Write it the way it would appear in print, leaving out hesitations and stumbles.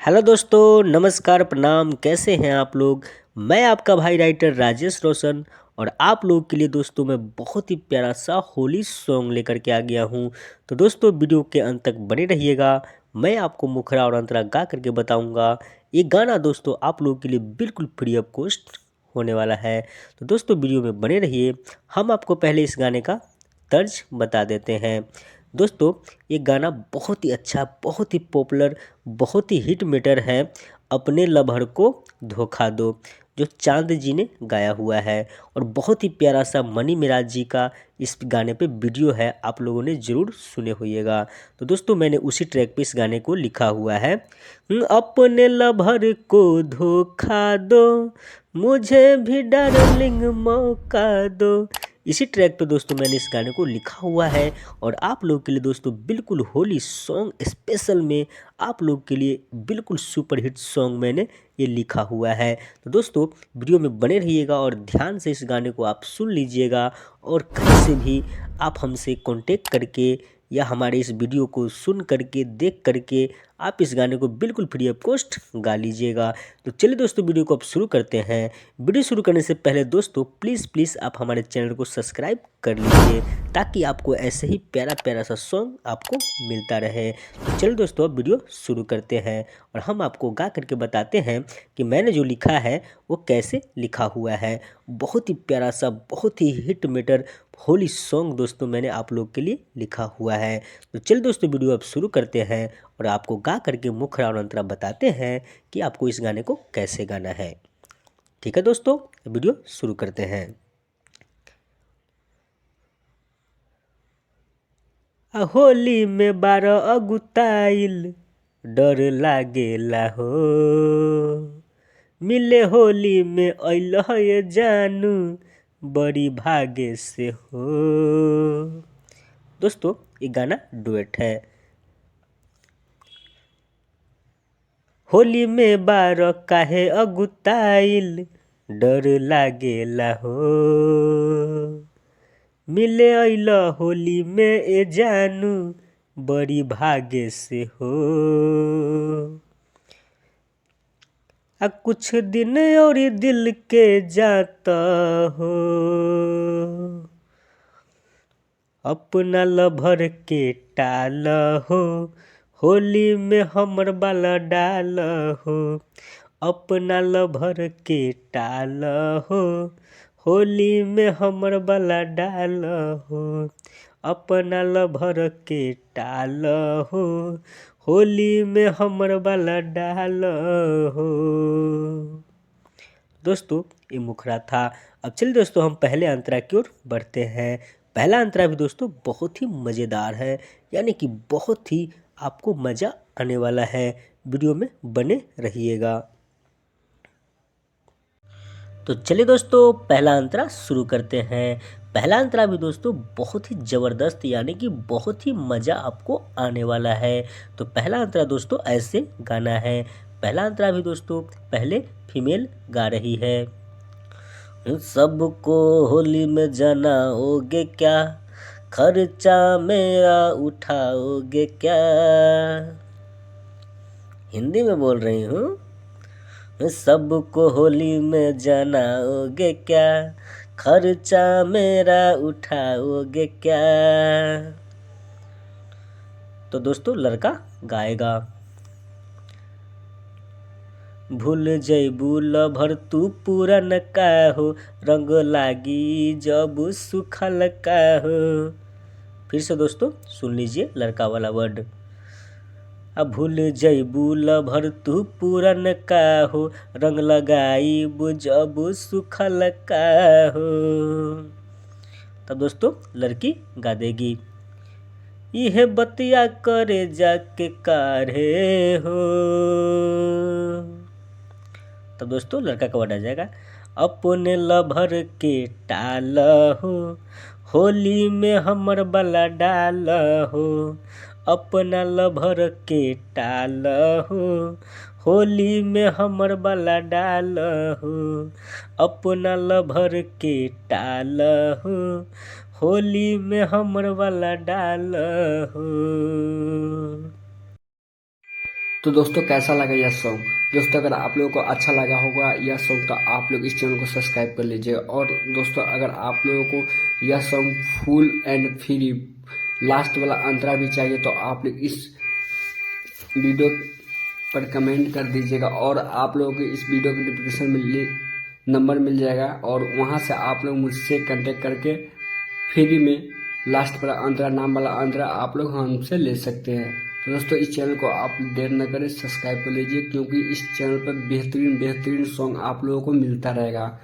Hello दोस्तों, नमस्कार, प्रणाम। कैसे हैं आप लोग? मैं आपका भाई राइटर राजेश रोशन और आप लोगों के लिए दोस्तों मैं बहुत ही प्यारा सा होली सॉन्ग लेकर के आ गया हूँ। तो दोस्तों वीडियो के अंत तक बने रहिएगा। मैं आपको मुखड़ा और अंतरा गा करके बताऊंगा। ये गाना दोस्तों आप लोगों के लिए बिल्कुल फ्री ऑफ कॉस्ट होने वाला है। तो दोस्तों वीडियो में बने रहिए। हम आपको पहले इस गाने का तर्ज बता देते हैं। दोस्तों ये गाना बहुत ही अच्छा, बहुत ही पॉपुलर, बहुत ही हिट मेटर है। अपने लवर को धोखा दो, जो चांद जी ने गाया हुआ है। और बहुत ही प्यारा सा मनी मिराज जी का इस गाने पे वीडियो है, आप लोगों ने ज़रूर सुने होइएगा। तो दोस्तों मैंने उसी ट्रैक पे इस गाने को लिखा हुआ है। अपने लवर को धोखा दो, मुझे भी डार्लिंग मौका दो। इसी ट्रैक पे दोस्तों मैंने इस गाने को लिखा हुआ है और आप लोगों के लिए दोस्तों बिल्कुल होली सॉन्ग स्पेशल में आप लोग के लिए बिल्कुल सुपर हिट सॉन्ग मैंने ये लिखा हुआ है। तो दोस्तों वीडियो में बने रहिएगा और ध्यान से इस गाने को आप सुन लीजिएगा। और कहीं से भी आप हमसे कांटेक्ट करके या हमारे इस वीडियो को सुन करके देख करके आप इस गाने को बिल्कुल फ्री ऑफ कॉस्ट गा लीजिएगा। तो चलिए दोस्तों वीडियो को अब शुरू करते हैं। वीडियो शुरू करने से पहले दोस्तों प्लीज़ आप हमारे चैनल को सब्सक्राइब कर लीजिए, ताकि आपको ऐसे ही प्यारा प्यारा सा सॉन्ग आपको मिलता रहे। तो चलिए दोस्तों अब वीडियो शुरू करते हैं और हम आपको गा करके बताते हैं कि मैंने जो लिखा है वो कैसे लिखा हुआ है। बहुत ही प्यारा सा, बहुत ही हिट मेटर होली सॉन्ग दोस्तों मैंने आप लोग के लिए लिखा हुआ है। तो चलिए दोस्तों वीडियो अब शुरू करते हैं और आपको गा करके मुखड़ा और अंतरा बताते हैं कि आपको इस गाने को कैसे गाना है। ठीक है दोस्तों, वीडियो शुरू करते हैं। होली में 12 अगुताइल, डर लागेला हो। मिले होली में अइल ये जानू, बड़ी भागे से हो। दोस्तों ये गाना डुएट है। होली में 12 काहे अगुताइल, डर लागेला हो। मिले अइल होली में ए जानू, बड़ी भागे से हो। कुछ दिन और दिल के जाता हो, अपना लभर के टाल हो। होली में हमर बाला डाल हो, अपना लभर के टाल हो। होली में हमर बाला डाल हो, अपना लभर के टाल हो। होली में हमर बाला डाल हो। दोस्तों ये मुखड़ा था। अब चलिए दोस्तों हम पहले अंतरा की ओर बढ़ते हैं। पहला अंतरा भी दोस्तों बहुत ही मज़ेदार है, यानी कि बहुत ही आपको मज़ा आने वाला है। वीडियो में बने रहिएगा। तो चलिए दोस्तों पहला अंतरा शुरू करते हैं। पहला अंतरा भी दोस्तों बहुत ही ज़बरदस्त, यानी कि बहुत ही मज़ा आपको आने वाला है। तो पहला अंतरा दोस्तों ऐसे गाना है। पहला अंतरा भी दोस्तों पहले फीमेल गा रही है। सबको होली में जनाओगे क्या, खर्चा मेरा उठाओगे क्या। हिंदी में बोल रही हूँ। सबको होली में जनाओगे क्या, खर्चा मेरा उठाओगे क्या। तो दोस्तों लड़का गाएगा। भूल जैबू लभर तू पूरन का हो, रंग लागी जब सुखल का हो। फिर से दोस्तों सुन लीजिए लड़का वाला वर्ड। अब भूल जैबू लभर तू पूरन का हो, रंग लगाई जब सुखल का हो। तब दोस्तों लड़की गा देगी। यह बतिया करे जाके कारे हो। तब दोस्तों लड़का का वर्ड आ जाएगा। अपने लभर के टाल हो, होली में हमर बाला डाल हो। अपना लभर के टाल हो, होली में हमर बाला डाल हो। अपना लभर के टाल हो, होली में हमर बाला डाल हो। तो दोस्तों कैसा लगा यह सॉन्ग? दोस्तों अगर आप लोगों को अच्छा लगा होगा यह सॉन्ग तो आप लोग इस चैनल को सब्सक्राइब कर लीजिए। और दोस्तों अगर आप लोगों को यह song full and free last वाला अंतरा भी चाहिए तो आप लोग इस वीडियो पर कमेंट कर दीजिएगा और आप लोगों को इस वीडियो के डिस्क्रिप्शन में नंबर मिल जाएगा और वहां से आप लोग मुझसे कांटेक्ट करके फ्री में लास्ट वाला अंतरा नाम वाला अंतरा आप लोग हमसे ले सकते हैं। तो दोस्तों इस चैनल को आप देर न करें, सब्सक्राइब कर लीजिए क्योंकि इस चैनल पर बेहतरीन बेहतरीन सॉन्ग आप लोगों को मिलता रहेगा।